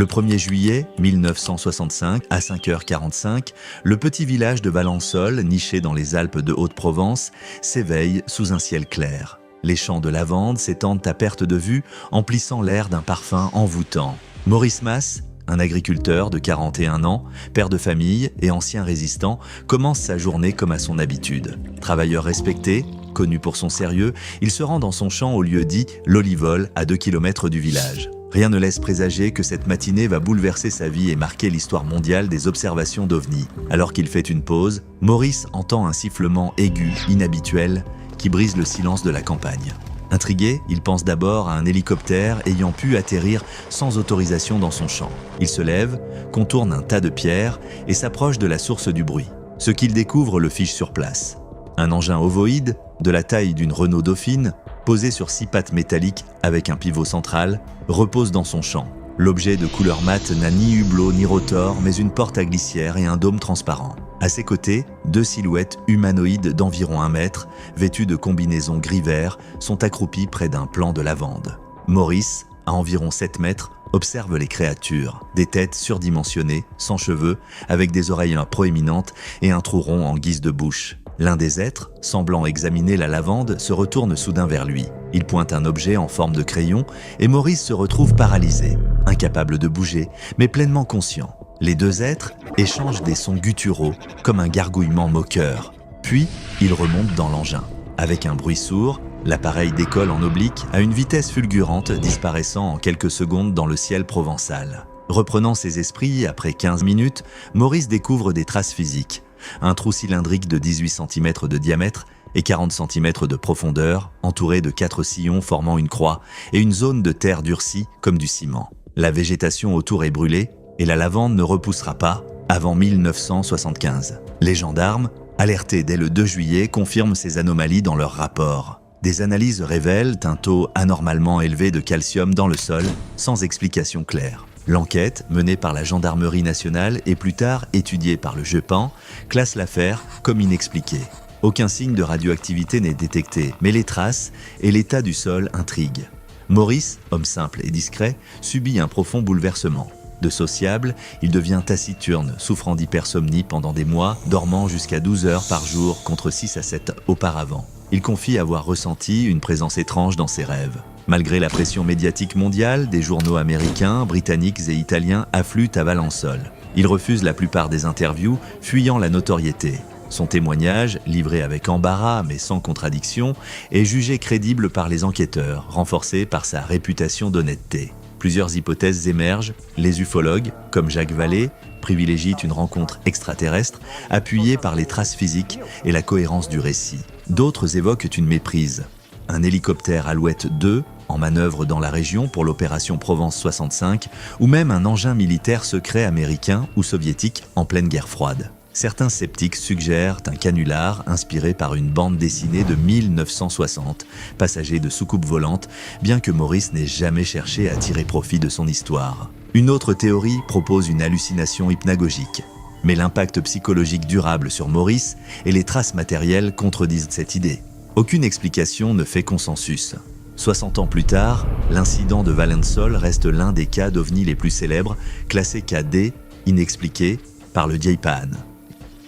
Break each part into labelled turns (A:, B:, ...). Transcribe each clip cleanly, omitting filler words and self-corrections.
A: Le 1er juillet 1965, à 5h45, le petit village de Valençol, niché dans les Alpes de Haute-Provence, s'éveille sous un ciel clair. Les champs de lavande s'étendent à perte de vue, emplissant l'air d'un parfum envoûtant. Maurice Mas, un agriculteur de 41 ans, père de famille et ancien résistant, commence sa journée comme à son habitude. Travailleur respecté, connu pour son sérieux, il se rend dans son champ au lieu dit l'Olivol, à 2 km du village. Rien ne laisse présager que cette matinée va bouleverser sa vie et marquer l'histoire mondiale des observations d'OVNI. Alors qu'il fait une pause, Maurice entend un sifflement aigu, inhabituel, qui brise le silence de la campagne. Intrigué, il pense d'abord à un hélicoptère ayant pu atterrir sans autorisation dans son champ. Il se lève, contourne un tas de pierres et s'approche de la source du bruit. Ce qu'il découvre le fiche sur place. Un engin ovoïde, de la taille d'une Renault Dauphine, posé sur 6 pattes métalliques avec un pivot central, repose dans son champ. L'objet de couleur mate n'a ni hublot ni rotor, mais une porte à glissière et un dôme transparent. À ses côtés, 2 silhouettes humanoïdes d'environ 1 mètre, vêtues de combinaisons gris-vert, sont accroupies près d'un plant de lavande. Maurice, à environ 7 mètres, observe les créatures, des têtes surdimensionnées, sans cheveux, avec des oreilles proéminentes et un trou rond en guise de bouche. L'un des êtres, semblant examiner la lavande, se retourne soudain vers lui. Il pointe un objet en forme de crayon et Maurice se retrouve paralysé, incapable de bouger, mais pleinement conscient. Les 2 êtres échangent des sons gutturaux, comme un gargouillement moqueur. Puis, ils remontent dans l'engin. Avec un bruit sourd, l'appareil décolle en oblique à une vitesse fulgurante, disparaissant en quelques secondes dans le ciel provençal. Reprenant ses esprits, après 15 minutes, Maurice découvre des traces physiques. Un trou cylindrique de 18 cm de diamètre et 40 cm de profondeur, entouré de 4 sillons formant une croix et une zone de terre durcie comme du ciment. La végétation autour est brûlée et la lavande ne repoussera pas avant 1975. Les gendarmes, alertés dès le 2 juillet, confirment ces anomalies dans leur rapport. Des analyses révèlent un taux anormalement élevé de calcium dans le sol, sans explication claire. L'enquête, menée par la gendarmerie nationale et plus tard étudiée par le GEPAN, classe l'affaire comme inexpliquée. Aucun signe de radioactivité n'est détecté, mais les traces et l'état du sol intriguent. Maurice, homme simple et discret, subit un profond bouleversement. De sociable, il devient taciturne, souffrant d'hypersomnie pendant des mois, dormant jusqu'à 12 heures par jour contre 6 à 7 auparavant. Il confie avoir ressenti une présence étrange dans ses rêves. Malgré la pression médiatique mondiale, des journaux américains, britanniques et italiens affluent à Valençol. Il refuse la plupart des interviews, fuyant la notoriété. Son témoignage, livré avec embarras mais sans contradiction, est jugé crédible par les enquêteurs, renforcé par sa réputation d'honnêteté. Plusieurs hypothèses émergent. Les ufologues, comme Jacques Vallée, privilégient une rencontre extraterrestre appuyée par les traces physiques et la cohérence du récit. D'autres évoquent une méprise. Un hélicoptère Alouette 2, en manœuvre dans la région pour l'opération Provence 65, ou même un engin militaire secret américain ou soviétique en pleine guerre froide. Certains sceptiques suggèrent un canular inspiré par une bande dessinée de 1960, passager de soucoupe volante, bien que Maurice n'ait jamais cherché à tirer profit de son histoire. Une autre théorie propose une hallucination hypnagogique. Mais l'impact psychologique durable sur Maurice et les traces matérielles contredisent cette idée. Aucune explication ne fait consensus. 60 ans plus tard, l'incident de Valençol reste l'un des cas d'OVNI les plus célèbres, classé cas D, inexpliqué, par le JPAN.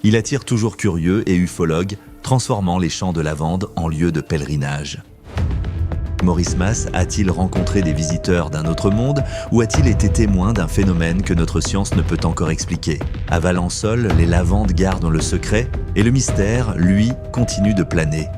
A: Il attire toujours curieux et ufologues, transformant les champs de lavande en lieu de pèlerinage. Maurice Mas a-t-il rencontré des visiteurs d'un autre monde ou a-t-il été témoin d'un phénomène que notre science ne peut encore expliquer? À Valençol, les lavandes gardent le secret et le mystère, lui, continue de planer.